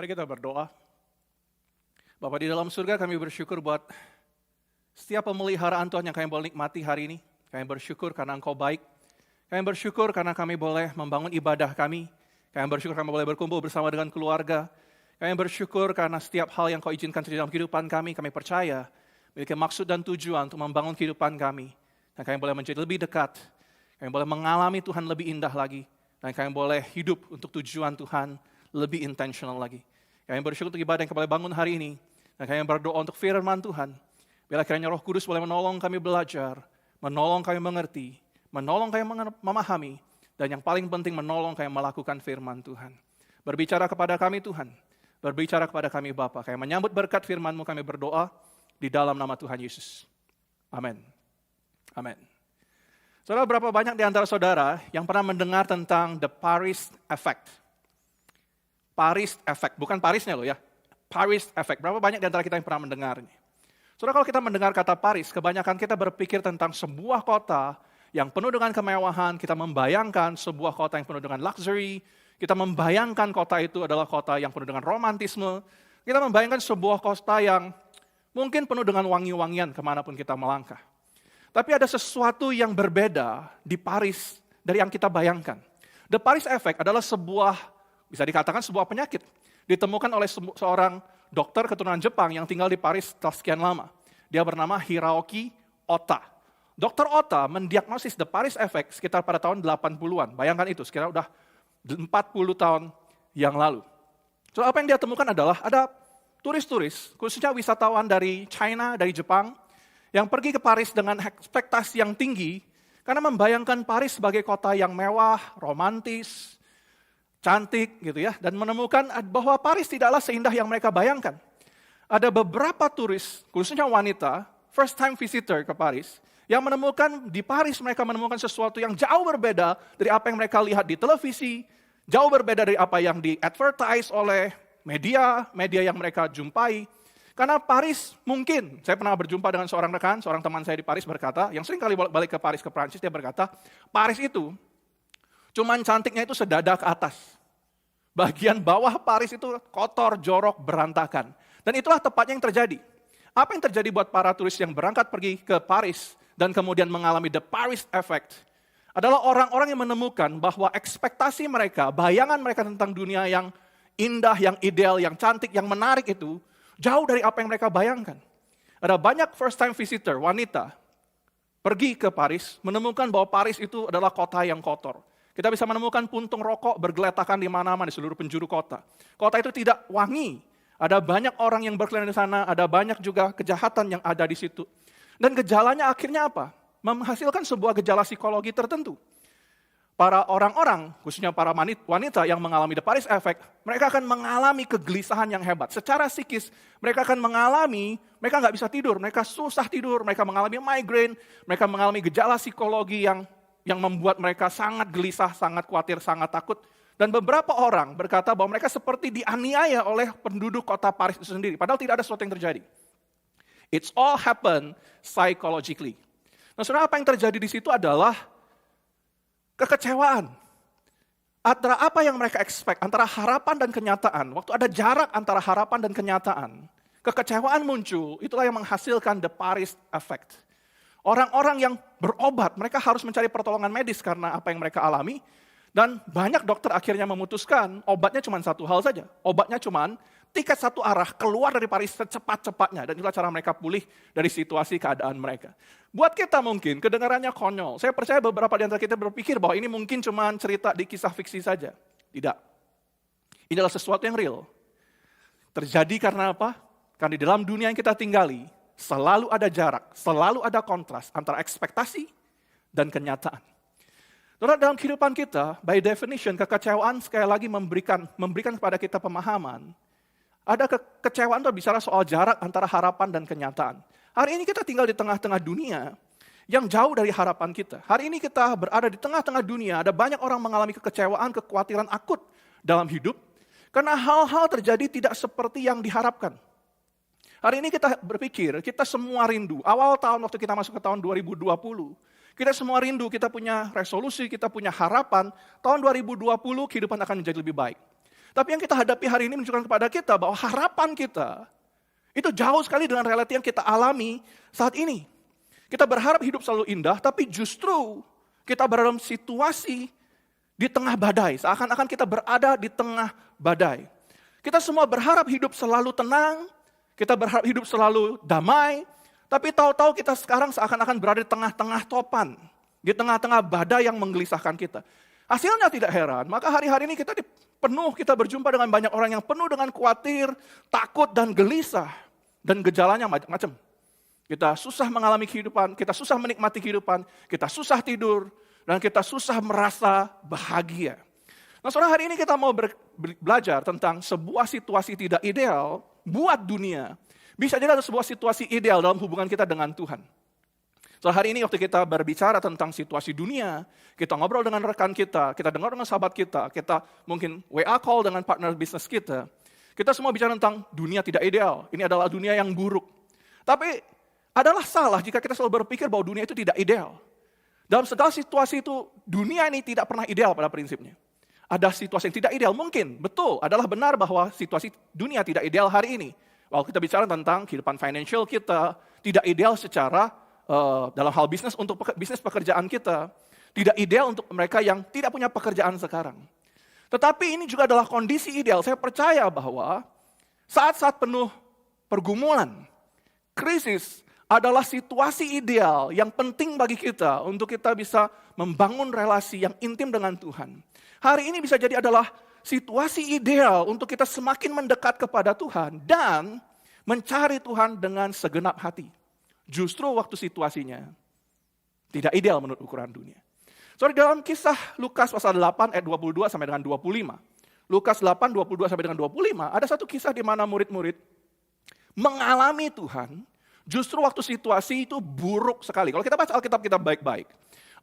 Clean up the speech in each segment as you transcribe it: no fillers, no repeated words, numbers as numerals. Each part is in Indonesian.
Mari kita berdoa. Bapa di dalam surga, kami bersyukur buat setiap pemeliharaan Tuhan yang kami boleh nikmati hari ini. Kami bersyukur karena Engkau baik. Kami bersyukur karena kami boleh membangun ibadah kami. Kami bersyukur kami boleh berkumpul bersama dengan keluarga. Kami bersyukur karena setiap hal yang Kau izinkan terjadi dalam kehidupan kami percaya memiliki maksud dan tujuan untuk membangun kehidupan kami. Dan kami boleh menjadi lebih dekat. Kami boleh mengalami Tuhan lebih indah lagi. Dan kami boleh hidup untuk tujuan Tuhan lebih intentional lagi. Kami bersyukur untuk ibadah yang kami boleh bangun hari ini. Dan kami berdoa untuk firman Tuhan. Bila kiranya Roh Kudus boleh menolong kami belajar, menolong kami mengerti, menolong kami memahami, dan yang paling penting menolong kami melakukan firman Tuhan. Berbicara kepada kami Tuhan, berbicara kepada kami Bapa. Kami menyambut berkat firman-Mu, kami berdoa di dalam nama Tuhan Yesus. Amin. Amin. Saudara, berapa banyak di antara saudara yang pernah mendengar tentang the Paris Effect? Paris Effect, bukan Parisnya loh ya. Paris Effect, berapa banyak di antara kita yang pernah mendengarnya? Saudara, kalau kita mendengar kata Paris, kebanyakan kita berpikir tentang sebuah kota yang penuh dengan kemewahan, kita membayangkan sebuah kota yang penuh dengan luxury, kita membayangkan kota itu adalah kota yang penuh dengan romantisme, kita membayangkan sebuah kota yang mungkin penuh dengan wangi-wangian kemanapun kita melangkah. Tapi ada sesuatu yang berbeda di Paris dari yang kita bayangkan. The Paris Effect adalah bisa dikatakan sebuah penyakit. Ditemukan oleh seorang dokter keturunan Jepang yang tinggal di Paris setelah sekian lama. Dia bernama Hiroki Ota. Dr. Ota mendiagnosis the Paris Effect sekitar pada tahun 80-an. Bayangkan itu, sekitar udah 40 tahun yang lalu. So, apa yang dia temukan adalah ada turis-turis, khususnya wisatawan dari China, dari Jepang, yang pergi ke Paris dengan ekspektasi yang tinggi, karena membayangkan Paris sebagai kota yang mewah, romantis, cantik gitu ya, dan menemukan bahwa Paris tidaklah seindah yang mereka bayangkan. Ada beberapa turis, khususnya wanita, first time visitor ke Paris, yang menemukan di Paris mereka menemukan sesuatu yang jauh berbeda dari apa yang mereka lihat di televisi, jauh berbeda dari apa yang di-advertise oleh media yang mereka jumpai. Karena Paris mungkin, saya pernah berjumpa dengan seorang rekan, seorang teman saya di Paris berkata, yang sering kali balik ke Paris, ke Prancis, dia berkata, Paris itu cuman cantiknya itu sedada ke atas. Bagian bawah Paris itu kotor, jorok, berantakan. Dan itulah tepatnya yang terjadi. Apa yang terjadi buat para turis yang berangkat pergi ke Paris dan kemudian mengalami the Paris Effect adalah orang-orang yang menemukan bahwa ekspektasi mereka, bayangan mereka tentang dunia yang indah, yang ideal, yang cantik, yang menarik itu jauh dari apa yang mereka bayangkan. Ada banyak first time visitor, wanita, pergi ke Paris, menemukan bahwa Paris itu adalah kota yang kotor. Kita bisa menemukan puntung rokok bergeletakan di mana-mana di seluruh penjuru kota. Kota itu tidak wangi. Ada banyak orang yang berkeliling di sana, ada banyak juga kejahatan yang ada di situ. Dan gejalanya akhirnya apa? Menghasilkan sebuah gejala psikologi tertentu. Para orang-orang, khususnya para wanita yang mengalami the Paris Effect, mereka akan mengalami kegelisahan yang hebat. Secara psikis, mereka akan mereka nggak bisa tidur, mereka susah tidur, mereka mengalami migraine, mereka mengalami gejala psikologi yang membuat mereka sangat gelisah, sangat khawatir, sangat takut. Dan beberapa orang berkata bahwa mereka seperti dianiaya oleh penduduk kota Paris itu sendiri. Padahal tidak ada sesuatu yang terjadi. It's all happen psychologically. Nah, saudara, apa yang terjadi di situ adalah kekecewaan. Antara apa yang mereka expect, antara harapan dan kenyataan. Waktu ada jarak antara harapan dan kenyataan, kekecewaan muncul, itulah yang menghasilkan the Paris Effect. Orang-orang yang berobat, mereka harus mencari pertolongan medis karena apa yang mereka alami. Dan banyak dokter akhirnya memutuskan obatnya cuma satu hal saja. Obatnya cuma tiket satu arah keluar dari Paris secepat-cepatnya. Dan itulah cara mereka pulih dari situasi keadaan mereka. Buat kita mungkin kedengarannya konyol. Saya percaya beberapa di antara kita berpikir bahwa ini mungkin cuma cerita di kisah fiksi saja. Tidak. Ini adalah sesuatu yang real. Terjadi karena apa? Karena di dalam dunia yang kita tinggali, selalu ada jarak, selalu ada kontras antara ekspektasi dan kenyataan. Dalam kehidupan kita, by definition, kekecewaan sekali lagi memberikan kepada kita pemahaman. Ada kekecewaan itu bicara soal jarak antara harapan dan kenyataan. Hari ini kita tinggal di tengah-tengah dunia yang jauh dari harapan kita. Hari ini kita berada di tengah-tengah dunia, ada banyak orang mengalami kekecewaan, kekhawatiran akut dalam hidup, karena hal-hal terjadi tidak seperti yang diharapkan. Hari ini kita berpikir, kita semua rindu. Awal tahun waktu kita masuk ke tahun 2020, kita semua rindu, kita punya resolusi, kita punya harapan. Tahun 2020 kehidupan akan menjadi lebih baik. Tapi yang kita hadapi hari ini menunjukkan kepada kita bahwa harapan kita itu jauh sekali dengan realiti yang kita alami saat ini. Kita berharap hidup selalu indah, tapi justru kita berada dalam situasi di tengah badai. Seakan-akan kita berada di tengah badai. Kita semua berharap hidup selalu tenang, kita berharap hidup selalu damai, tapi tahu-tahu kita sekarang seakan-akan berada di tengah-tengah topan, di tengah-tengah badai yang menggelisahkan kita. Hasilnya tidak heran, maka hari-hari ini kita berjumpa dengan banyak orang yang penuh dengan khawatir, takut, dan gelisah. Dan gejalanya macam-macam. Kita susah mengalami kehidupan, kita susah menikmati kehidupan, kita susah tidur, dan kita susah merasa bahagia. Nah, saudara, hari ini kita mau belajar tentang sebuah situasi tidak ideal buat dunia. Bisa jadi ada sebuah situasi ideal dalam hubungan kita dengan Tuhan. So, hari ini waktu kita berbicara tentang situasi dunia, kita ngobrol dengan rekan kita dengar dengan sahabat kita mungkin WA call dengan partner bisnis kita semua bicara tentang dunia tidak ideal. Ini adalah dunia yang buruk. Tapi adalah salah jika kita selalu berpikir bahwa dunia itu tidak ideal. Dalam segala situasi itu, dunia ini tidak pernah ideal pada prinsipnya. Ada situasi yang tidak ideal, mungkin, betul, adalah benar bahwa situasi dunia tidak ideal hari ini. Kalau kita bicara tentang kehidupan financial kita, tidak ideal secara dalam hal bisnis untuk bisnis pekerjaan kita, tidak ideal untuk mereka yang tidak punya pekerjaan sekarang. Tetapi ini juga adalah kondisi ideal. Saya percaya bahwa saat-saat penuh pergumulan, krisis adalah situasi ideal yang penting bagi kita untuk kita bisa membangun relasi yang intim dengan Tuhan. Hari ini bisa jadi adalah situasi ideal untuk kita semakin mendekat kepada Tuhan dan mencari Tuhan dengan segenap hati. Justru waktu situasinya tidak ideal menurut ukuran dunia. So, dalam kisah Lukas pasal 8 ayat 22 sampai dengan 25. Lukas 8, 22 sampai dengan 25, ada satu kisah di mana murid-murid mengalami Tuhan, justru waktu situasi itu buruk sekali. Kalau kita baca Alkitab kita baik-baik.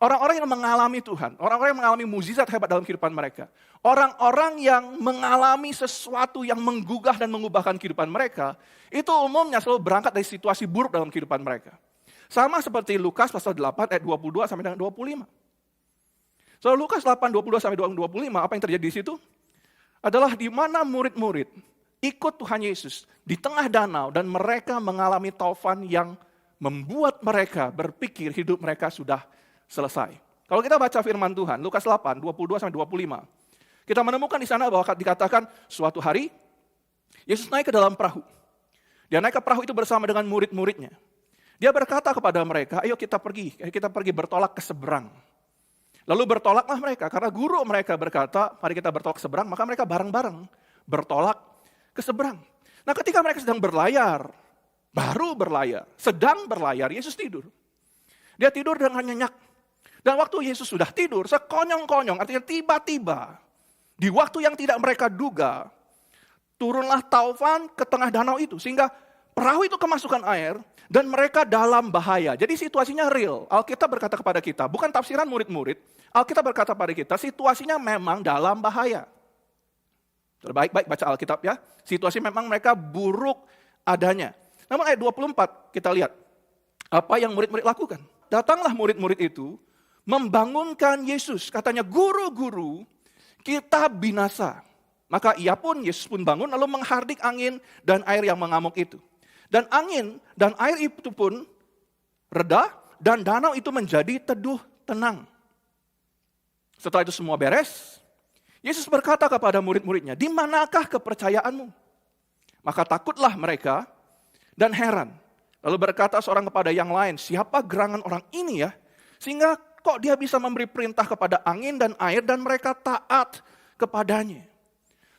Orang-orang yang mengalami Tuhan, orang-orang yang mengalami mukjizat hebat dalam kehidupan mereka. Orang-orang yang mengalami sesuatu yang menggugah dan mengubahkan kehidupan mereka, itu umumnya selalu berangkat dari situasi buruk dalam kehidupan mereka. Sama seperti Lukas pasal 8 ayat 22 sampai dengan 25. So, Lukas 8, 22 sampai 25, apa yang terjadi di situ? Adalah di mana murid-murid ikut Tuhan Yesus di tengah danau dan mereka mengalami taufan yang membuat mereka berpikir hidup mereka sudah selesai. Kalau kita baca firman Tuhan, Lukas 8, 22 sampai 25, kita menemukan di sana bahwa dikatakan suatu hari Yesus naik ke dalam perahu. Dia naik ke perahu itu bersama dengan murid-muridnya. Dia berkata kepada mereka, ayo kita pergi bertolak ke seberang. Lalu bertolaklah mereka, karena guru mereka berkata, mari kita bertolak ke seberang, maka mereka bareng-bareng bertolak ke seberang. Nah, ketika mereka sedang berlayar, Yesus tidur. Dia tidur dengan nyenyak. Dan waktu Yesus sudah tidur, sekonyong-konyong, artinya tiba-tiba, di waktu yang tidak mereka duga, turunlah taufan ke tengah danau itu. Sehingga perahu itu kemasukan air, dan mereka dalam bahaya. Jadi situasinya real. Alkitab berkata kepada kita, bukan tafsiran murid-murid, Alkitab berkata kepada kita, situasinya memang dalam bahaya. Baik-baik baca Alkitab ya. Situasi memang mereka buruk adanya. Namun ayat 24 kita lihat, apa yang murid-murid lakukan. Datanglah murid-murid itu, membangunkan Yesus. Katanya, guru-guru, kita binasa. Maka Yesus pun bangun lalu menghardik angin dan air yang mengamuk itu. Dan angin dan air itu pun reda dan danau itu menjadi teduh tenang. Setelah itu semua beres, Yesus berkata kepada murid-muridnya, di manakah kepercayaanmu? Maka takutlah mereka dan heran. Lalu berkata seorang kepada yang lain, siapa gerangan orang ini ya? Sehingga kok dia bisa memberi perintah kepada angin dan air dan mereka taat kepadanya.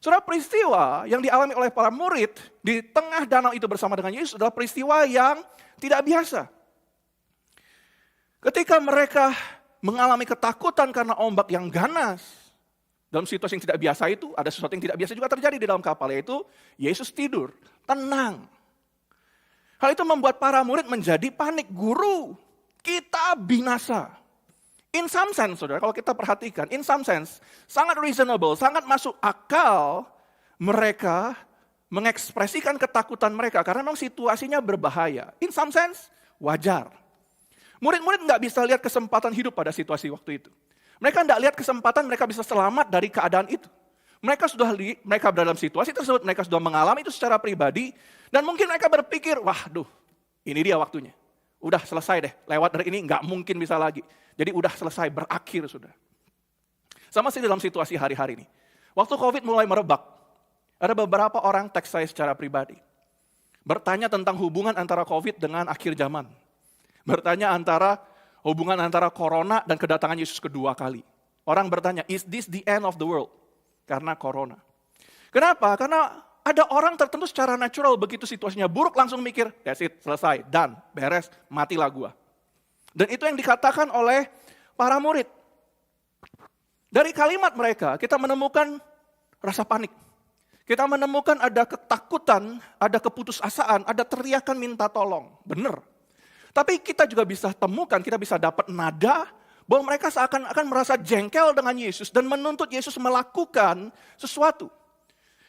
Saudara, peristiwa yang dialami oleh para murid di tengah danau itu bersama dengan Yesus adalah peristiwa yang tidak biasa. Ketika mereka mengalami ketakutan karena ombak yang ganas, dalam situasi yang tidak biasa itu, ada sesuatu yang tidak biasa juga terjadi di dalam kapal, yaitu Yesus tidur, tenang. Hal itu membuat para murid menjadi panik. Guru, kita binasa. In some sense, saudara, kalau kita perhatikan, in some sense, sangat reasonable, sangat masuk akal mereka mengekspresikan ketakutan mereka, karena memang situasinya berbahaya. In some sense, wajar. Murid-murid nggak bisa lihat kesempatan hidup pada situasi waktu itu. Mereka nggak lihat kesempatan mereka bisa selamat dari keadaan itu. Mereka berada dalam situasi tersebut, mereka sudah mengalami itu secara pribadi, dan mungkin mereka berpikir, waduh, ini dia waktunya. Udah selesai deh, lewat dari ini nggak mungkin bisa lagi. Jadi udah selesai, berakhir sudah. Sama sih dalam situasi hari-hari ini. Waktu COVID mulai merebak, ada beberapa orang teks saya secara pribadi. Bertanya tentang hubungan antara COVID dengan akhir zaman. Bertanya hubungan antara corona dan kedatangan Yesus kedua kali. Orang bertanya, is this the end of the world? Karena corona. Kenapa? Karena ada orang tertentu secara natural begitu situasinya buruk langsung mikir, that's it, selesai, done, beres, matilah gua. Dan itu yang dikatakan oleh para murid. Dari kalimat mereka kita menemukan rasa panik. Kita menemukan ada ketakutan, ada keputusasaan, ada teriakan minta tolong. Benar. Tapi kita juga bisa temukan, kita bisa dapat nada bahwa mereka seakan-akan merasa jengkel dengan Yesus dan menuntut Yesus melakukan sesuatu.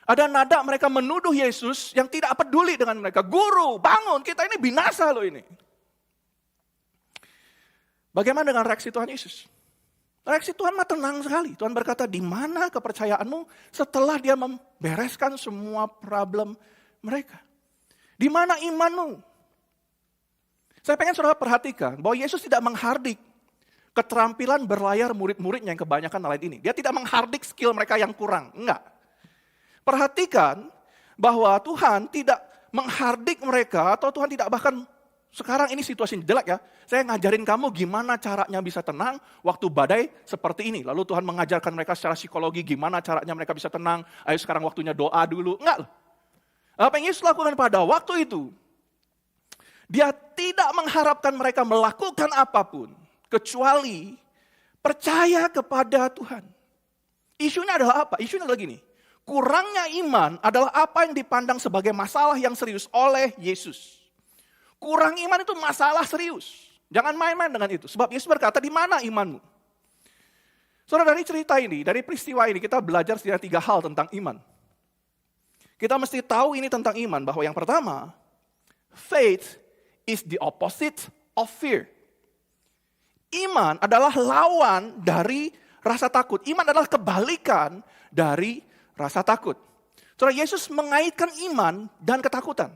Ada nada mereka menuduh Yesus yang tidak peduli dengan mereka. Guru, bangun, kita ini binasa loh ini. Bagaimana dengan reaksi Tuhan Yesus? Reaksi Tuhan mah tenang sekali. Tuhan berkata, di mana kepercayaanmu setelah dia membereskan semua problem mereka? Di mana imanmu? Saya pengen saudara perhatikan bahwa Yesus tidak menghardik keterampilan berlayar murid-muridnya yang kebanyakan nelayan ini. Dia tidak menghardik skill mereka yang kurang. Enggak. Perhatikan bahwa Tuhan tidak menghardik mereka atau Tuhan tidak bahkan sekarang ini situasi jelek ya. Saya ngajarin kamu gimana caranya bisa tenang waktu badai seperti ini. Lalu Tuhan mengajarkan mereka secara psikologi gimana caranya mereka bisa tenang. Ayo sekarang waktunya doa dulu. Enggak loh. Apa yang Yesus lakukan pada waktu itu? Dia tidak mengharapkan mereka melakukan apapun. Kecuali percaya kepada Tuhan. Isunya adalah apa? Isunya adalah gini. Kurangnya iman adalah apa yang dipandang sebagai masalah yang serius oleh Yesus. Kurang iman itu masalah serius. Jangan main-main dengan itu. Sebab Yesus berkata, di mana imanmu? Saudara, dari cerita ini, dari peristiwa ini, kita belajar setidaknya 3 hal tentang iman. Kita mesti tahu ini tentang iman, bahwa yang pertama, faith is the opposite of fear. Iman adalah lawan dari rasa takut. Iman adalah kebalikan dari rasa takut. Saudara, Yesus mengaitkan iman dan ketakutan.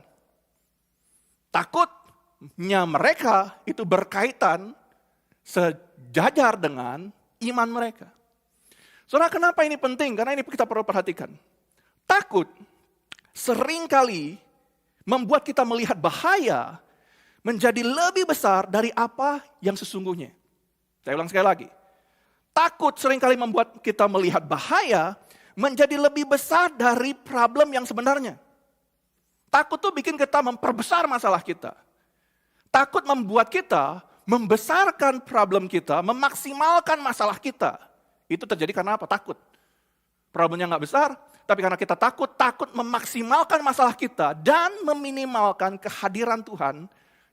Takutnya mereka itu berkaitan sejajar dengan iman mereka. Saudara, kenapa ini penting? Karena ini kita perlu perhatikan. Takut seringkali membuat kita melihat bahaya menjadi lebih besar dari apa yang sesungguhnya. Saya ulang sekali lagi. Takut seringkali membuat kita melihat bahaya menjadi lebih besar dari problem yang sebenarnya. Takut tuh bikin kita memperbesar masalah kita. Takut membuat kita membesarkan problem kita, memaksimalkan masalah kita. Itu terjadi karena apa? Takut. Problemnya nggak besar, tapi karena kita takut memaksimalkan masalah kita dan meminimalkan kehadiran Tuhan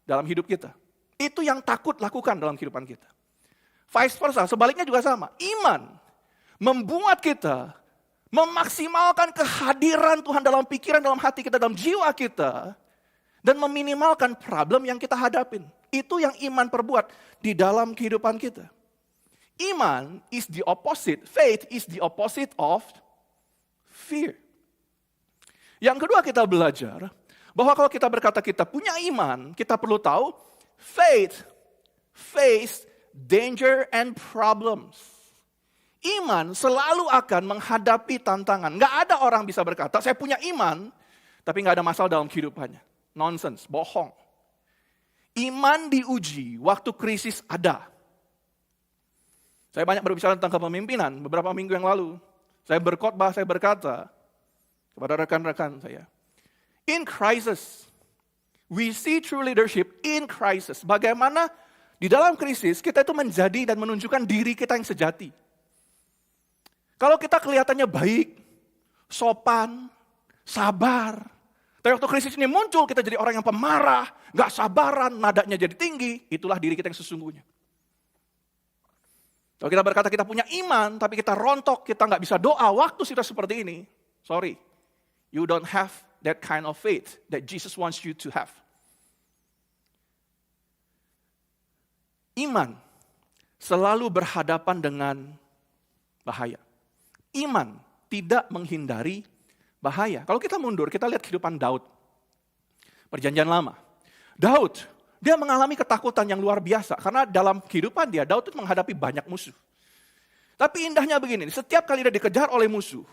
dalam hidup kita. Itu yang takut lakukan dalam kehidupan kita. Vice versa, sebaliknya juga sama. Iman membuat kita memaksimalkan kehadiran Tuhan dalam pikiran, dalam hati kita, dalam jiwa kita. Dan meminimalkan problem yang kita hadapin. Itu yang iman perbuat di dalam kehidupan kita. Iman is the opposite, faith is the opposite of fear. Yang kedua kita belajar, bahwa kalau kita berkata kita punya iman, kita perlu tahu, faith face danger and problems. Iman selalu akan menghadapi tantangan. Nggak ada orang bisa berkata, saya punya iman, tapi nggak ada masalah dalam kehidupannya. Nonsense, bohong. Iman diuji waktu krisis ada. Saya banyak berbicara tentang kepemimpinan beberapa minggu yang lalu. Saya berkhotbah, saya berkata kepada rekan-rekan saya, in crisis, we see true leadership in crisis. Bagaimana di dalam krisis kita itu menjadi dan menunjukkan diri kita yang sejati. Kalau kita kelihatannya baik, sopan, sabar. Tapi waktu krisis ini muncul, kita jadi orang yang pemarah, gak sabaran, nadanya jadi tinggi. Itulah diri kita yang sesungguhnya. Kalau kita berkata kita punya iman, tapi kita rontok, kita gak bisa doa waktu situasi seperti ini. Sorry, you don't have that kind of faith that Jesus wants you to have. Iman selalu berhadapan dengan bahaya. Iman tidak menghindari bahaya. Kalau kita mundur, kita lihat kehidupan Daud. Perjanjian lama. Daud, dia mengalami ketakutan yang luar biasa. Karena dalam kehidupan dia, Daud itu menghadapi banyak musuh. Tapi indahnya begini, setiap kali dia dikejar oleh musuh,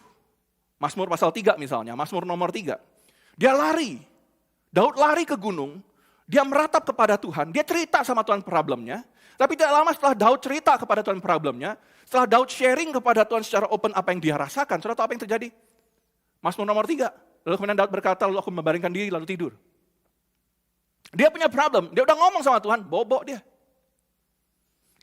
Mazmur pasal 3 misalnya, Mazmur nomor 3, dia lari. Daud lari ke gunung, dia meratap kepada Tuhan, dia cerita sama Tuhan problemnya. Tapi tidak lama setelah Daud cerita kepada Tuhan problemnya, setelah Daud sharing kepada Tuhan secara open apa yang dia rasakan, saudara tahu apa yang terjadi? Mazmur nomor 3, lalu kemudian Daud berkata, lalu aku membaringkan diri lalu tidur. Dia punya problem, dia udah ngomong sama Tuhan, bobok dia.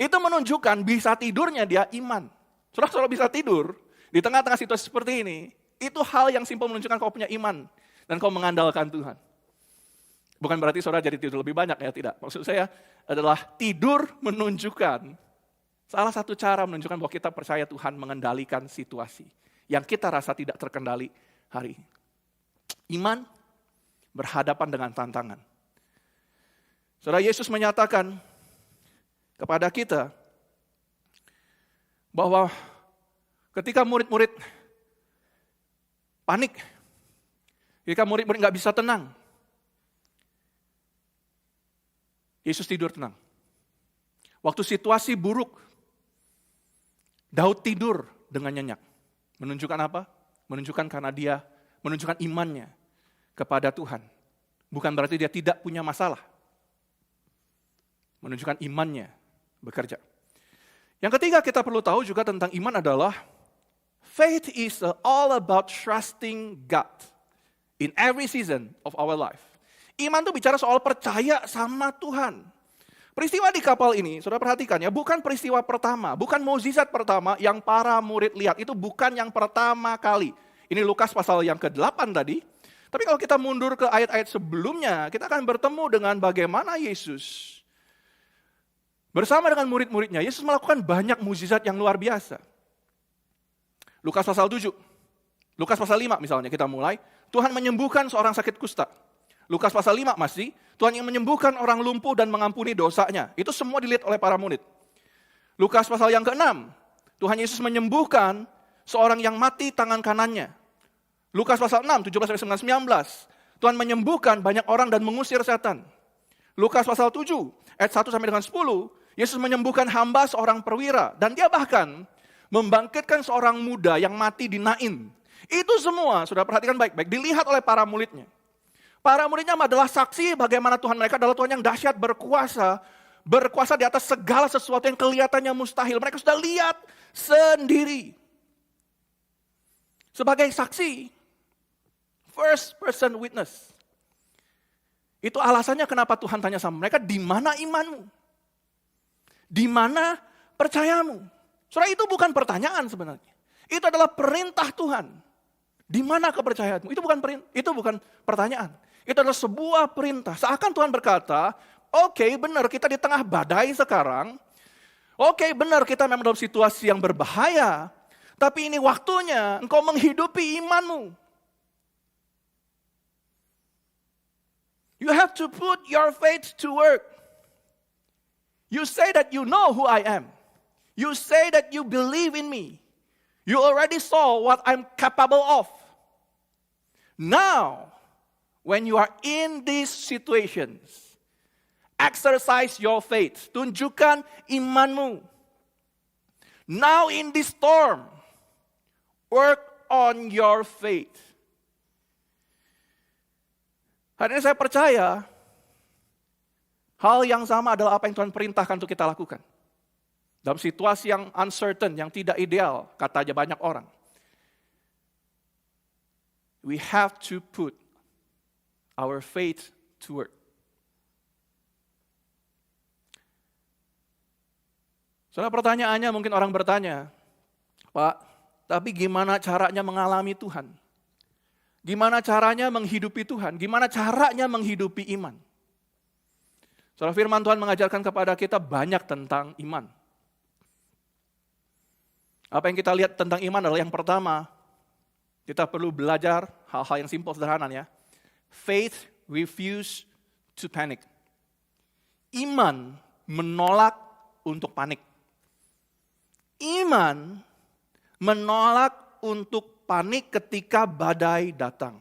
Itu menunjukkan bisa tidurnya dia iman. Saudara bisa tidur di tengah-tengah situasi seperti ini, itu hal yang simpel menunjukkan kau punya iman dan kau mengandalkan Tuhan. Bukan berarti saudara jadi tidur lebih banyak ya, tidak. Maksud saya adalah tidur menunjukkan, salah satu cara menunjukkan bahwa kita percaya Tuhan mengendalikan situasi yang kita rasa tidak terkendali hari ini. Iman berhadapan dengan tantangan. Saudara, Yesus menyatakan kepada kita bahwa ketika murid-murid panik, ketika murid-murid nggak bisa tenang, Yesus tidur tenang. Waktu situasi buruk, Daud tidur dengan nyenyak. Menunjukkan apa? Menunjukkan karena dia menunjukkan imannya kepada Tuhan. Bukan berarti dia tidak punya masalah. Menunjukkan imannya bekerja. Yang ketiga kita perlu tahu juga tentang iman adalah faith is all about trusting God in every season of our life. Iman itu bicara soal percaya sama Tuhan. Peristiwa di kapal ini, saudara perhatikan ya, bukan peristiwa pertama, bukan mukjizat pertama yang para murid lihat. Itu bukan yang pertama kali. Ini Lukas pasal yang ke-8 tadi. Tapi kalau kita mundur ke ayat-ayat sebelumnya, kita akan bertemu dengan bagaimana Yesus bersama dengan murid-muridnya, Yesus melakukan banyak mukjizat yang luar biasa. Lukas pasal 7, Lukas pasal 5 misalnya kita mulai, Tuhan menyembuhkan seorang sakit kusta. Lukas pasal 5 masih, Tuhan yang menyembuhkan orang lumpuh dan mengampuni dosanya. Itu semua dilihat oleh para murid. Lukas pasal yang ke-6, Tuhan Yesus menyembuhkan seorang yang mati tangan kanannya. Lukas pasal 6, 17-19, Tuhan menyembuhkan banyak orang dan mengusir setan. Lukas pasal 7, ayat 1 sampai dengan 10, Yesus menyembuhkan hamba seorang perwira. Dan dia bahkan membangkitkan seorang muda yang mati di Nain. Itu semua, sudah perhatikan baik-baik, dilihat oleh para muridnya. Para muridnya adalah saksi bagaimana Tuhan mereka adalah Tuhan yang dahsyat, berkuasa di atas segala sesuatu yang kelihatannya mustahil. Mereka sudah lihat sendiri. Sebagai saksi, first person witness. Itu alasannya kenapa Tuhan tanya sama mereka, di mana imanmu? Di mana percayamu? Saudara, itu bukan pertanyaan sebenarnya. Itu adalah perintah Tuhan. Di mana kepercayaanmu? Itu bukan pertanyaan. Itu adalah sebuah perintah. Seakan Tuhan berkata, oke, benar kita di tengah badai sekarang. Oke, benar kita memang dalam situasi yang berbahaya. Tapi ini waktunya engkau menghidupi imanmu. You have to put your faith to work. You say that you know who I am. You say that you believe in me. You already saw what I'm capable of. Now, when you are in these situations, exercise your faith. Tunjukkan imanmu. Now in this storm, work on your faith. Hari ini saya percaya hal yang sama adalah apa yang Tuhan perintahkan untuk kita lakukan. Dalam situasi yang uncertain, yang tidak ideal, kata aja banyak orang. We have to put our faith to work. Soalnya pertanyaannya mungkin orang bertanya, Pak, tapi gimana caranya mengalami Tuhan? Gimana caranya menghidupi Tuhan? Gimana caranya menghidupi iman? Soalnya firman Tuhan mengajarkan kepada kita banyak tentang iman. Apa yang kita lihat tentang iman adalah yang pertama, kita perlu belajar hal-hal yang simpel sederhana ya. Faith refuse to panic. Iman menolak untuk panik. Iman menolak untuk panik ketika badai datang.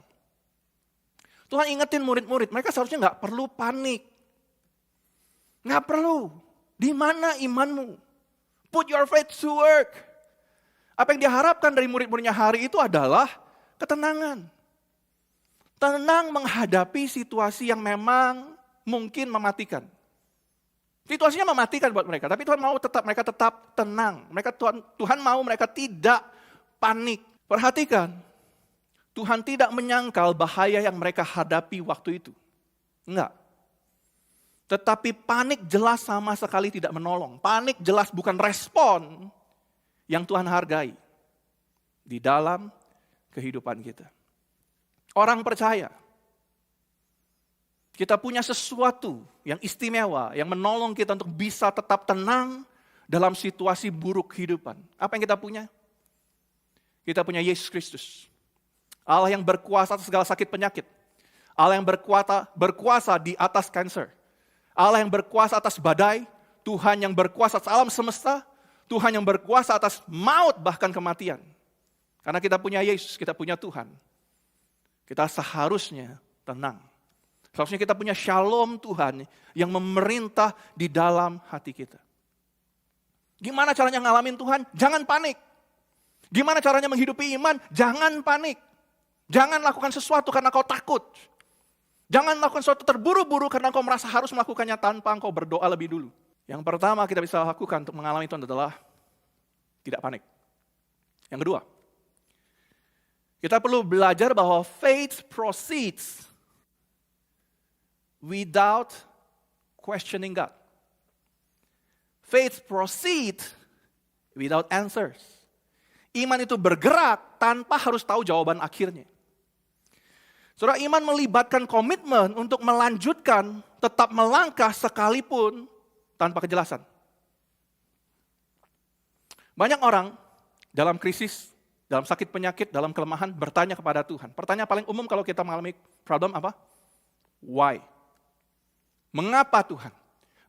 Tuhan ingetin murid-murid, mereka seharusnya nggak perlu panik. Nggak perlu. Di mana imanmu? Put your faith to work. Apa yang diharapkan dari murid-muridnya hari itu adalah ketenangan. Tenang menghadapi situasi yang memang mungkin mematikan. Situasinya mematikan buat mereka, tapi Tuhan mau mereka tetap tenang. Tuhan mau mereka tidak panik. Perhatikan, Tuhan tidak menyangkal bahaya yang mereka hadapi waktu itu. Enggak. Tetapi panik jelas sama sekali tidak menolong. Panik jelas bukan respon yang Tuhan hargai di dalam kehidupan kita. Orang percaya, kita punya sesuatu yang istimewa, yang menolong kita untuk bisa tetap tenang dalam situasi buruk kehidupan. Apa yang kita punya? Kita punya Yesus Kristus. Allah yang berkuasa atas segala sakit penyakit. Allah yang berkuasa di atas kanker. Allah yang berkuasa atas badai. Tuhan yang berkuasa atas alam semesta. Tuhan yang berkuasa atas maut bahkan kematian. Karena kita punya Yesus, kita punya Tuhan. Kita seharusnya tenang. Seharusnya kita punya shalom Tuhan yang memerintah di dalam hati kita. Gimana caranya ngalamin Tuhan? Jangan panik. Gimana caranya menghidupi iman? Jangan panik. Jangan lakukan sesuatu karena kau takut. Jangan lakukan sesuatu terburu-buru karena kau merasa harus melakukannya tanpa engkau berdoa lebih dulu. Yang pertama kita bisa lakukan untuk mengalami Tuhan adalah tidak panik. Yang kedua, kita perlu belajar bahwa faith proceeds without questioning God. Faith proceeds without answers. Iman itu bergerak tanpa harus tahu jawaban akhirnya. Saudara, iman melibatkan komitmen untuk melanjutkan, tetap melangkah sekalipun tanpa kejelasan. Banyak orang dalam krisis, dalam sakit penyakit, dalam kelemahan bertanya kepada Tuhan. Pertanyaan paling umum kalau kita mengalami problem apa? Why? Mengapa Tuhan?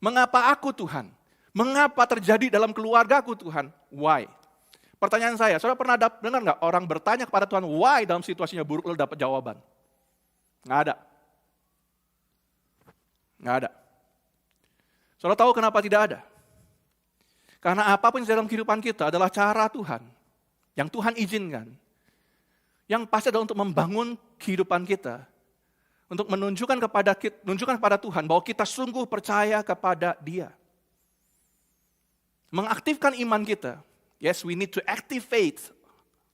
Mengapa aku Tuhan? Mengapa terjadi dalam keluargaku Tuhan? Why? Pertanyaan saya, saudara pernah dengar nggak orang bertanya kepada Tuhan why dalam situasinya buruk lalu dapat jawaban? Nggak ada. Nggak ada. Saudara tahu kenapa tidak ada? Karena apapun dalam kehidupan kita adalah cara Tuhan. Yang Tuhan izinkan. Yang pasti adalah untuk membangun kehidupan kita. Untuk menunjukkan kepada Tuhan bahwa kita sungguh percaya kepada Dia. Mengaktifkan iman kita. Yes, we need to activate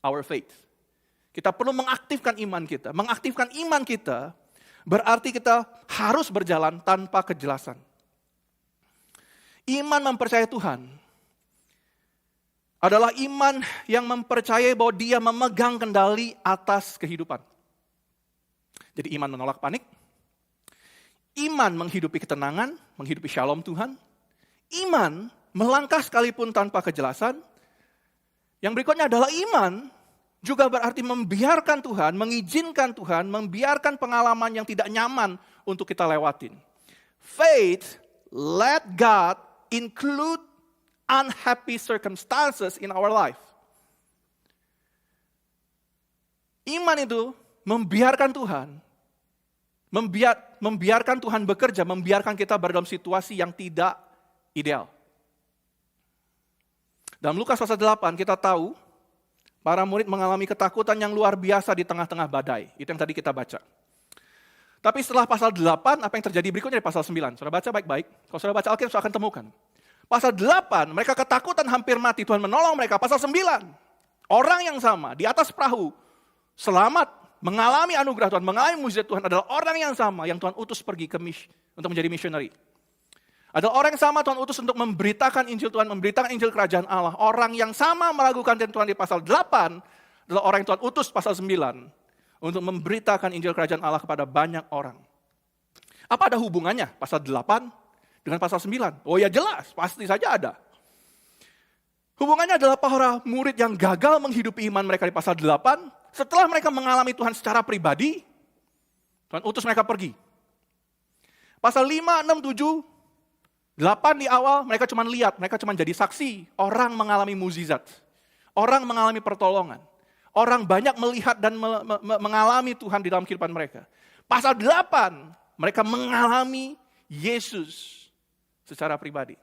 our faith. Kita perlu mengaktifkan iman kita. Mengaktifkan iman kita berarti kita harus berjalan tanpa kejelasan. Iman mempercayai Tuhan adalah iman yang mempercayai bahwa Dia memegang kendali atas kehidupan. Jadi iman menolak panik, iman menghidupi ketenangan, menghidupi shalom Tuhan, iman melangkah sekalipun tanpa kejelasan. Yang berikutnya adalah iman juga berarti membiarkan Tuhan, mengizinkan Tuhan, membiarkan pengalaman yang tidak nyaman untuk kita lewatin. Faith, let God include unhappy circumstances in our life. Iman itu membiarkan Tuhan, membiarkan Tuhan bekerja, membiarkan kita berada dalam situasi yang tidak ideal. Dalam Lukas pasal 8 kita tahu para murid mengalami ketakutan yang luar biasa di tengah-tengah badai. Itu yang tadi kita baca. Tapi setelah pasal 8, apa yang terjadi berikutnya di pasal 9? Saudara baca baik-baik. Kalau saudara baca Alkitab, saudara akan temukan. Pasal 8, mereka ketakutan hampir mati. Tuhan menolong mereka. Pasal 9, orang yang sama di atas perahu, selamat, mengalami anugerah Tuhan, mengalami mujizat Tuhan adalah orang yang sama yang Tuhan utus pergi untuk menjadi missionary. Adalah orang yang sama Tuhan utus untuk memberitakan Injil Tuhan, memberitakan Injil Kerajaan Allah. Orang yang sama melakukan Tuhan di pasal 8 adalah orang yang Tuhan utus pasal 9 untuk memberitakan Injil Kerajaan Allah kepada banyak orang. Apa ada hubungannya pasal 8 dengan pasal 9? Oh ya jelas, pasti saja ada. Hubungannya adalah para murid yang gagal menghidupi iman mereka di pasal 8, setelah mereka mengalami Tuhan secara pribadi, Tuhan utus mereka pergi. Pasal 5, 6, 7, 8 di awal mereka cuma lihat, mereka cuma jadi saksi. Orang mengalami mukjizat, orang mengalami pertolongan, orang banyak melihat dan mengalami Tuhan di dalam kehidupan mereka. Pasal 8, mereka mengalami Yesus secara pribadi.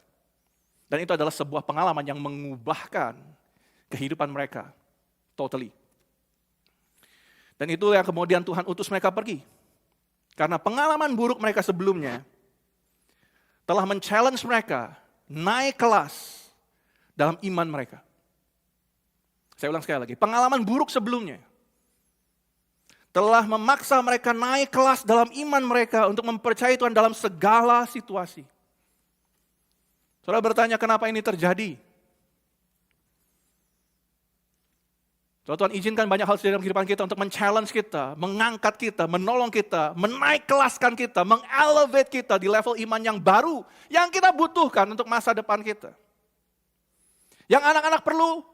Dan itu adalah sebuah pengalaman yang mengubahkan kehidupan mereka totally. Dan itu yang kemudian Tuhan utus mereka pergi. Karena pengalaman buruk mereka sebelumnya telah men-challenge mereka naik kelas dalam iman mereka. Saya ulang sekali lagi, pengalaman buruk sebelumnya telah memaksa mereka naik kelas dalam iman mereka untuk mempercayai Tuhan dalam segala situasi. Saudara bertanya, kenapa ini terjadi? Tuhan izinkan banyak hal dalam kehidupan kita untuk men-challenge kita, mengangkat kita, menolong kita, menaik kelaskan kita, meng-elevate kita di level iman yang baru yang kita butuhkan untuk masa depan kita. Yang anak-anak perlu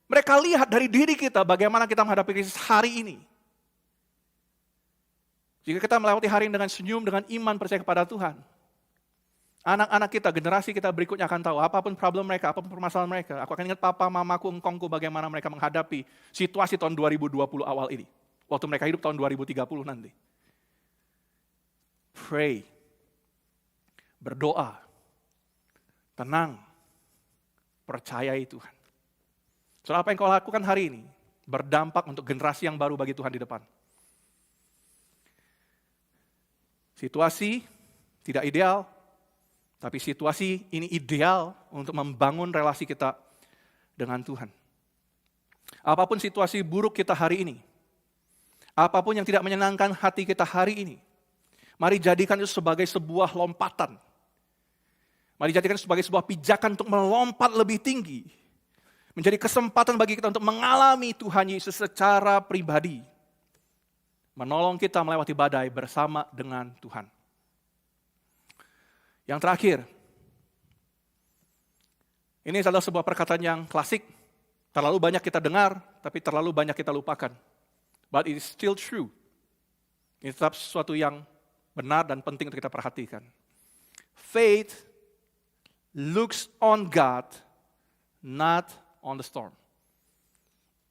mereka lihat dari diri kita bagaimana kita menghadapi krisis hari ini. Jika kita melewati hari ini dengan senyum, dengan iman, percaya kepada Tuhan, anak-anak kita, generasi kita berikutnya akan tahu apapun problem mereka, apapun permasalahan mereka. Aku akan ingat papa, mamaku, engkongku bagaimana mereka menghadapi situasi tahun 2020 awal ini. Waktu mereka hidup tahun 2030 nanti. Pray. Berdoa. Tenang. Percayai Tuhan. Soal apa yang kau lakukan hari ini, berdampak untuk generasi yang baru bagi Tuhan di depan. Situasi tidak ideal, tapi situasi ini ideal untuk membangun relasi kita dengan Tuhan. Apapun situasi buruk kita hari ini, apapun yang tidak menyenangkan hati kita hari ini, mari jadikan itu sebagai sebuah lompatan. Mari jadikan itu sebagai sebuah pijakan untuk melompat lebih tinggi. Menjadi kesempatan bagi kita untuk mengalami Tuhan Yesus secara pribadi. Menolong kita melewati badai bersama dengan Tuhan. Yang terakhir, ini adalah sebuah perkataan yang klasik. Terlalu banyak kita dengar, tapi terlalu banyak kita lupakan. But it is still true. Ini tetap sesuatu yang benar dan penting untuk kita perhatikan. Faith looks on God, not on the storm.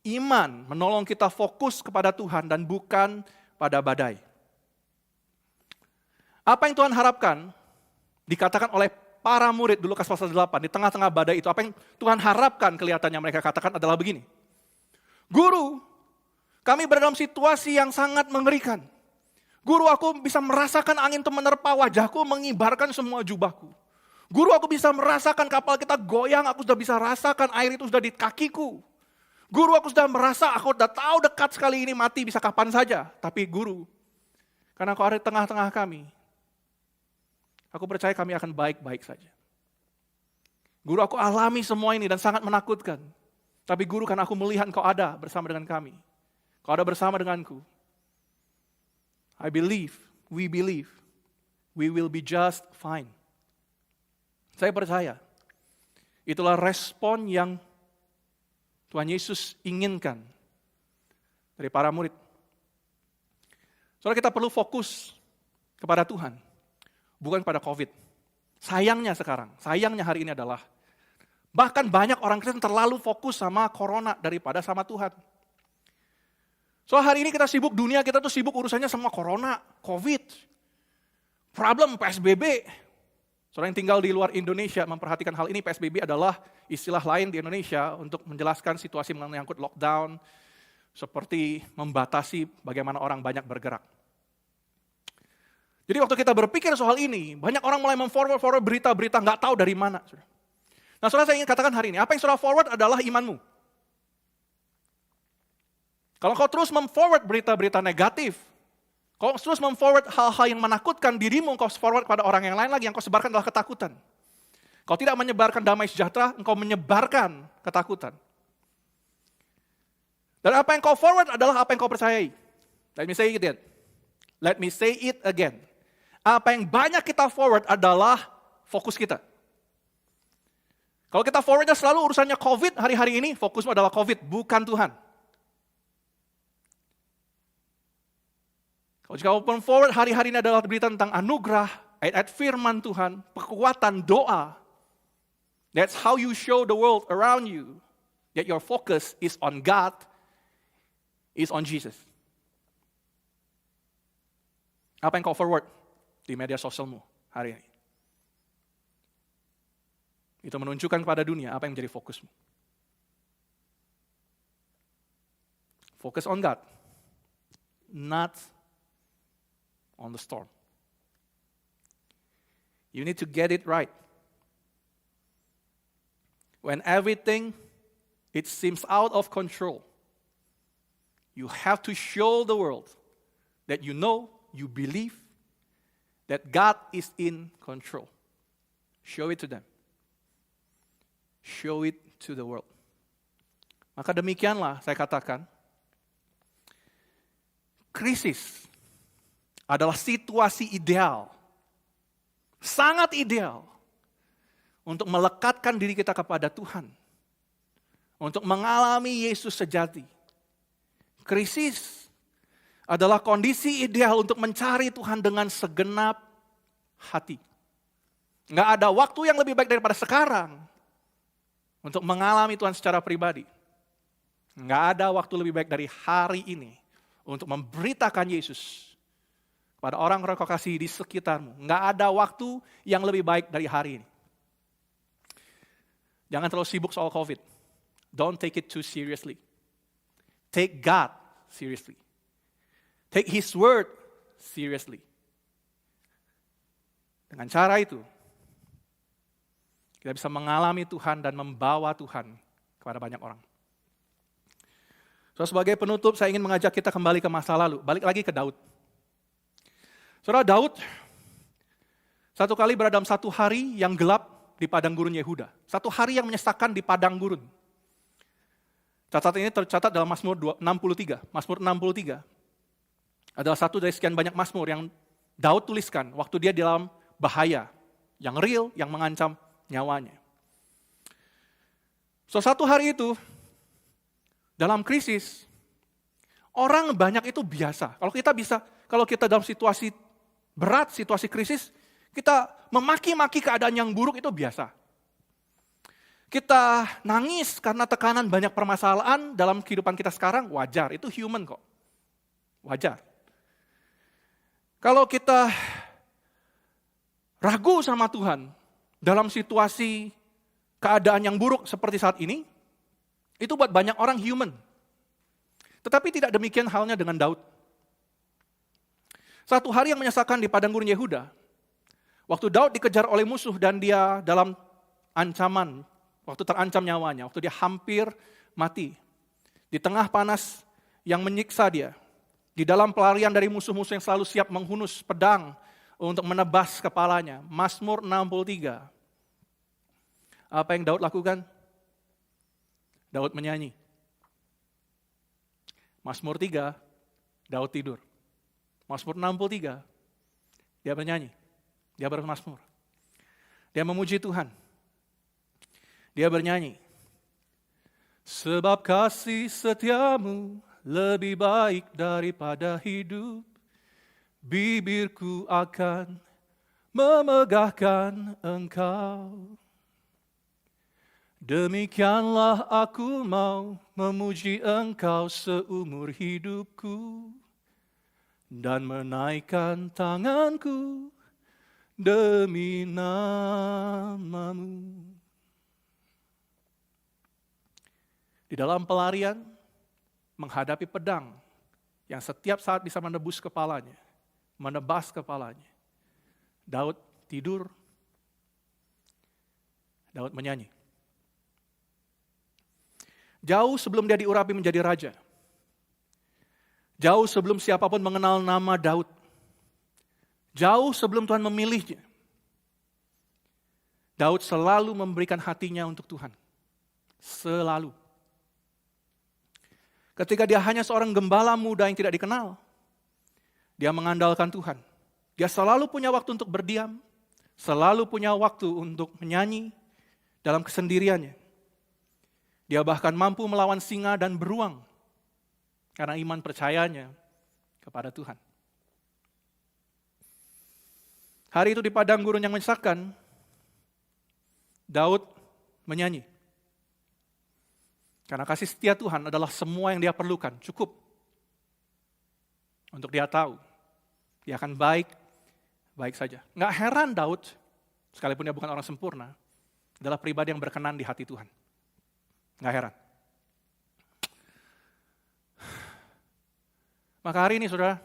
Iman menolong kita fokus kepada Tuhan dan bukan pada badai. Apa yang Tuhan harapkan dikatakan oleh para murid di Lukas pasal 8 di tengah-tengah badai itu, apa yang Tuhan harapkan kelihatannya mereka katakan adalah begini. Guru, kami berada dalam situasi yang sangat mengerikan. Guru, aku bisa merasakan angin itu menerpa wajahku, mengibarkan semua jubahku. Guru, aku bisa merasakan kapal kita goyang, aku sudah bisa rasakan air itu sudah di kakiku. Guru, aku sudah merasa, aku sudah tahu dekat sekali ini mati bisa kapan saja. Tapi guru, karena kau ada di tengah-tengah kami, aku percaya kami akan baik-baik saja. Guru, aku alami semua ini dan sangat menakutkan. Tapi guru, karena aku melihat kau ada bersama dengan kami. Kau ada bersama denganku. I believe, we will be just fine. Saya percaya, itulah respon yang Tuhan Yesus inginkan dari para murid. Soalnya kita perlu fokus kepada Tuhan, bukan pada COVID. Sayangnya hari ini adalah, bahkan banyak orang Kristen terlalu fokus sama corona daripada sama Tuhan. So hari ini kita sibuk, dunia kita tuh sibuk urusannya sama corona, COVID, problem PSBB. Saudara yang tinggal di luar Indonesia memperhatikan hal ini, PSBB adalah istilah lain di Indonesia untuk menjelaskan situasi menyangkut lockdown, seperti membatasi bagaimana orang banyak bergerak. Jadi waktu kita berpikir soal ini, banyak orang mulai memforward berita-berita nggak tahu dari mana. Nah saudara, saya ingin katakan hari ini, apa yang saudara forward adalah imanmu. Kalau kau terus memforward berita-berita negatif, kau terus memforward hal-hal yang menakutkan dirimu, kau forward kepada orang yang lain lagi, yang kau sebarkan adalah ketakutan. Kau tidak menyebarkan damai sejahtera, engkau menyebarkan ketakutan. Dan apa yang kau forward adalah apa yang kau percayai. Let me say it again. Let me say it again. Apa yang banyak kita forward adalah fokus kita. Kalau kita forwardnya selalu urusannya COVID hari-hari ini, fokusmu adalah COVID, bukan Tuhan. Kalau jika open forward hari-hari ini adalah berita tentang anugerah, ayat-ayat firman Tuhan, kekuatan doa. That's how you show the world around you that your focus is on God is on Jesus. Apa yang kau forward di media sosialmu hari ini? Itu menunjukkan kepada dunia apa yang menjadi fokusmu. Focus on God, not on the storm. You need to get it right. When everything, it seems out of control, you have to show the world that you know, you believe that God is in control. Show it to them. Show it to the world. Maka demikianlah saya katakan, krisis adalah situasi ideal, sangat ideal untuk melekatkan diri kita kepada Tuhan, untuk mengalami Yesus sejati. Krisis adalah kondisi ideal untuk mencari Tuhan dengan segenap hati. Nggak ada waktu yang lebih baik daripada sekarang untuk mengalami Tuhan secara pribadi. Nggak ada waktu lebih baik dari hari ini untuk memberitakan Yesus pada orang-orang kau kasihi di sekitarmu. Nggak ada waktu yang lebih baik dari hari ini. Jangan terlalu sibuk soal COVID. Don't take it too seriously. Take God seriously. Take His word seriously. Dengan cara itu, kita bisa mengalami Tuhan dan membawa Tuhan kepada banyak orang. So, sebagai penutup, saya ingin mengajak kita kembali ke masa lalu. Balik lagi ke Daud. Saudara, Daud satu kali berada dalam satu hari yang gelap di padang gurun Yehuda. Satu hari yang menyesakan di padang gurun. Catatan ini tercatat dalam Mazmur 63. Mazmur 63 adalah satu dari sekian banyak Mazmur yang Daud tuliskan waktu dia di dalam bahaya yang real, yang mengancam nyawanya. So, satu hari itu, dalam krisis, orang banyak itu biasa. Kalau kita dalam situasi berat, situasi krisis, kita memaki-maki keadaan yang buruk itu biasa. Kita nangis karena tekanan banyak permasalahan dalam kehidupan kita sekarang, wajar. Itu human kok. Wajar. Kalau kita ragu sama Tuhan dalam situasi keadaan yang buruk seperti saat ini, itu buat banyak orang human. Tetapi tidak demikian halnya dengan Daud. Satu hari yang menyesakan di padang gurun Yehuda, waktu Daud dikejar oleh musuh dan dia dalam ancaman, waktu terancam nyawanya, waktu dia hampir mati, di tengah panas yang menyiksa dia, di dalam pelarian dari musuh-musuh yang selalu siap menghunus pedang untuk menebas kepalanya. Mazmur 63. Apa yang Daud lakukan? Daud menyanyi. Mazmur 3, Daud tidur. Mazmur 63, dia bernyanyi. Dia bermazmur. Dia memuji Tuhan. Dia bernyanyi. Sebab kasih setiamu lebih baik daripada hidup, bibirku akan memegahkan Engkau. Demikianlah aku mau memuji Engkau seumur hidupku dan menaikkan tanganku demi nama-Mu. Di dalam pelarian, menghadapi pedang yang setiap saat bisa menebus kepalanya, menebas kepalanya, Daud tidur, Daud menyanyi. Jauh sebelum dia diurapi menjadi raja, jauh sebelum siapapun mengenal nama Daud, jauh sebelum Tuhan memilihnya, Daud selalu memberikan hatinya untuk Tuhan. Selalu. Ketika dia hanya seorang gembala muda yang tidak dikenal, dia mengandalkan Tuhan. Dia selalu punya waktu untuk berdiam, selalu punya waktu untuk menyanyi dalam kesendiriannya. Dia bahkan mampu melawan singa dan beruang karena iman percayanya kepada Tuhan. Hari itu di padang gurun yang menyesakan, Daud menyanyi. Karena kasih setia Tuhan adalah semua yang dia perlukan, cukup Untuk dia tahu, dia akan baik saja. Nggak heran Daud, sekalipun dia bukan orang sempurna, adalah pribadi yang berkenan di hati Tuhan. Nggak heran. Maka hari ini saudara,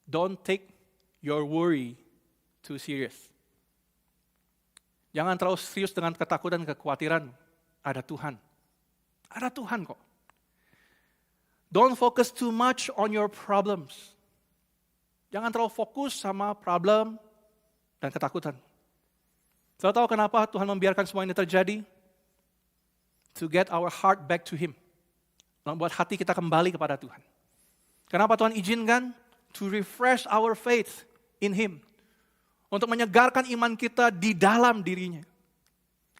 don't take your worry too serious. Jangan terlalu serius dengan ketakutan dan kekhawatiran. Ada Tuhan. Ada Tuhan kok. Don't focus too much on your problems. Jangan terlalu fokus sama problem dan ketakutan. Saya tahu kenapa Tuhan membiarkan semua ini terjadi? To get our heart back to Him. Membuat hati kita kembali kepada Tuhan. Kenapa Tuhan izinkan? To refresh our faith in Him. Untuk menyegarkan iman kita di dalam dirinya.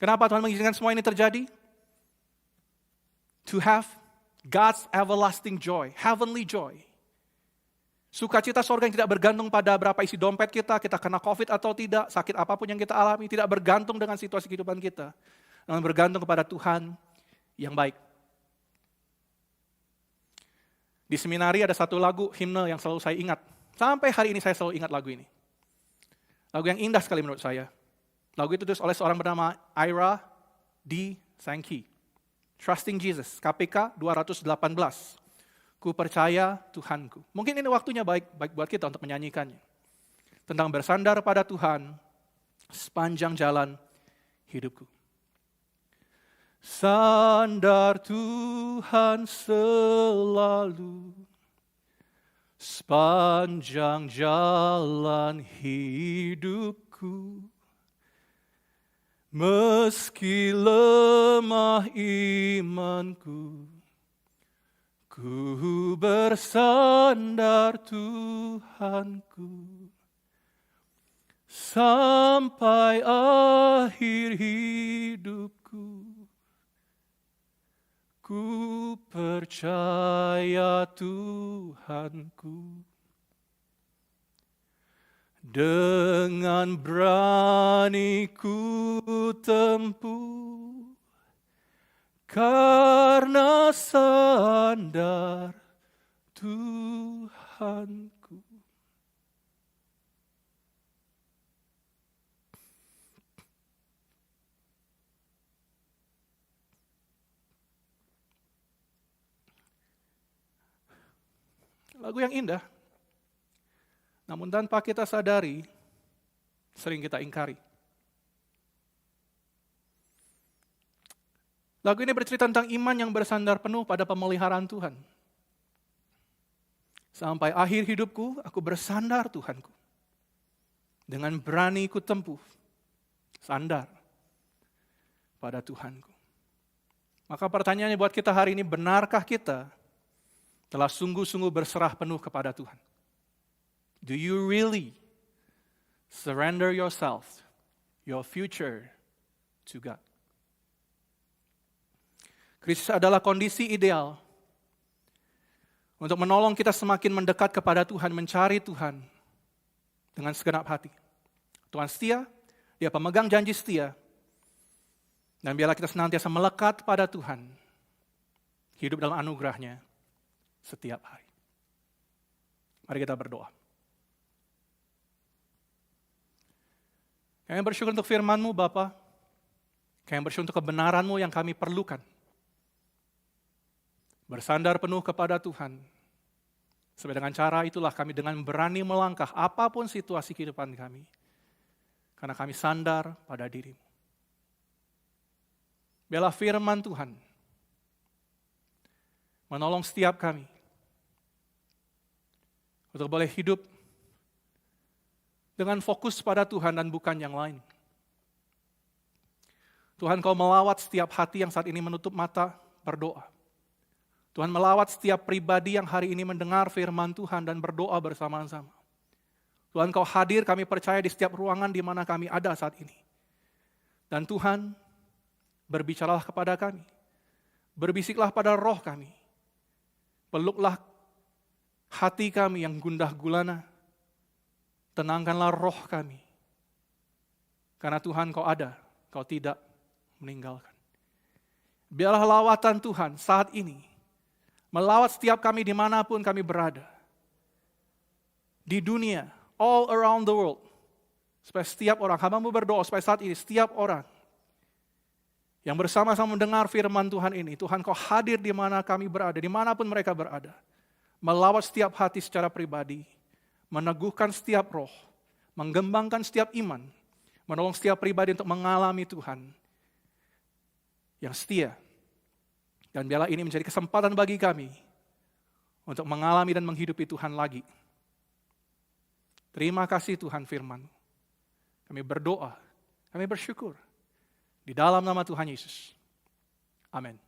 Kenapa Tuhan mengizinkan semua ini terjadi? To have God's everlasting joy, heavenly joy. Sukacita sorga yang tidak bergantung pada berapa isi dompet kita kena COVID atau tidak, sakit apapun yang kita alami, tidak bergantung dengan situasi kehidupan kita. Namun bergantung kepada Tuhan yang baik. Di seminari ada satu lagu himne yang selalu saya ingat. Sampai hari ini saya selalu ingat lagu ini. Lagu yang indah sekali menurut saya. Lagu itu ditulis oleh seorang bernama Ira D. Sankey. Trusting Jesus, KPK 218. Ku percaya Tuhanku. Mungkin ini waktunya baik buat kita untuk menyanyikannya. Tentang bersandar pada Tuhan sepanjang jalan hidupku. Sandar Tuhan selalu sepanjang jalan hidupku. Meski lemah imanku, ku bersandar Tuhanku. Sampai akhir hidupku, ku percaya Tuhanku. Dengan berani ku tempuh, karena sandar Tuhanku. Lagu yang indah. Namun tanpa kita sadari, sering kita ingkari. Lagu ini bercerita tentang iman yang bersandar penuh pada pemeliharaan Tuhan. Sampai akhir hidupku, aku bersandar Tuhanku. Dengan berani ku tempuh, sandar pada Tuhanku. Maka pertanyaannya buat kita hari ini, benarkah kita telah sungguh-sungguh berserah penuh kepada Tuhan? Do you really surrender yourself, your future to God? Krisis adalah kondisi ideal untuk menolong kita semakin mendekat kepada Tuhan, mencari Tuhan dengan segenap hati. Tuhan setia, Dia pemegang janji setia, dan biarlah kita senantiasa melekat pada Tuhan, hidup dalam anugerah-Nya setiap hari. Mari kita berdoa. Kami bersyukur untuk firman-Mu, Bapa. Kami bersyukur untuk kebenaran-Mu yang kami perlukan. Bersandar penuh kepada Tuhan. Sebab dengan cara itulah kami dengan berani melangkah apapun situasi kehidupan kami. Karena kami sandar pada diri-Mu. Biarlah firman Tuhan menolong setiap kami untuk boleh hidup dengan fokus pada Tuhan dan bukan yang lain. Tuhan, Kau melawat setiap hati yang saat ini menutup mata berdoa. Tuhan melawat setiap pribadi yang hari ini mendengar firman Tuhan dan berdoa bersama-sama. Tuhan, Kau hadir, kami percaya di setiap ruangan di mana kami ada saat ini. Dan Tuhan, berbicaralah kepada kami. Berbisiklah pada roh kami. Peluklah hati kami yang gundah gulana. Tenangkanlah roh kami. Karena Tuhan Kau ada, Kau tidak meninggalkan. Biarlah lawatan Tuhan saat ini melawat setiap kami dimanapun kami berada. di dunia, all around the world. Supaya setiap orang, hamba-Mu berdoa supaya saat ini setiap orang yang bersama-sama mendengar firman Tuhan ini, Tuhan Kau hadir di mana kami berada, dimanapun mereka berada. Melawat setiap hati secara pribadi, meneguhkan setiap roh, mengembangkan setiap iman, menolong setiap pribadi untuk mengalami Tuhan yang setia. Dan biarlah ini menjadi kesempatan bagi kami untuk mengalami dan menghidupi Tuhan lagi. Terima kasih Tuhan firman. Kami berdoa, kami bersyukur. Di dalam nama Tuhan Yesus. Amin.